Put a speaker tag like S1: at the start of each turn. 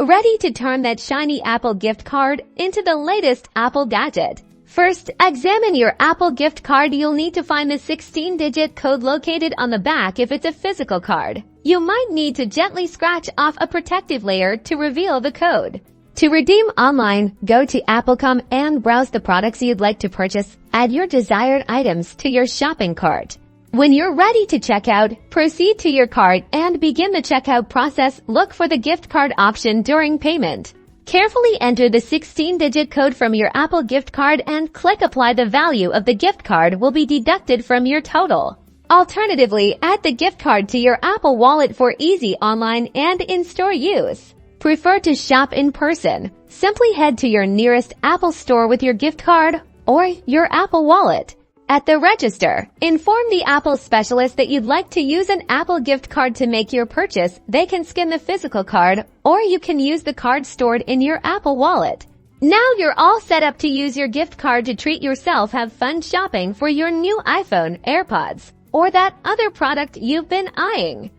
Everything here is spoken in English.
S1: Ready to turn that shiny Apple gift card into the latest Apple gadget? First, examine your Apple gift card. You'll need to find the 16-digit code located on the back if it's a physical card. You might need to gently scratch off a protective layer to reveal the code. To redeem online, go to Apple.com and browse the products you'd like to purchase. Add your desired items to your shopping cart. When you're ready to check out, proceed to your cart and begin the checkout process. Look for the gift card option during payment. Carefully enter the 16-digit code from your Apple gift card and click Apply. The value of the gift card will be deducted from your total. Alternatively, add the gift card to your Apple Wallet for easy online and in-store use. Prefer to shop in person? Simply head to your nearest Apple store with your gift card or your Apple Wallet. At the register, inform the Apple specialist that you'd like to use an Apple gift card to make your purchase. They can scan the physical card, or you can use the card stored in your Apple Wallet. Now you're all set up to use your gift card to treat yourself. Have fun shopping for your new iPhone, AirPods, or that other product you've been eyeing.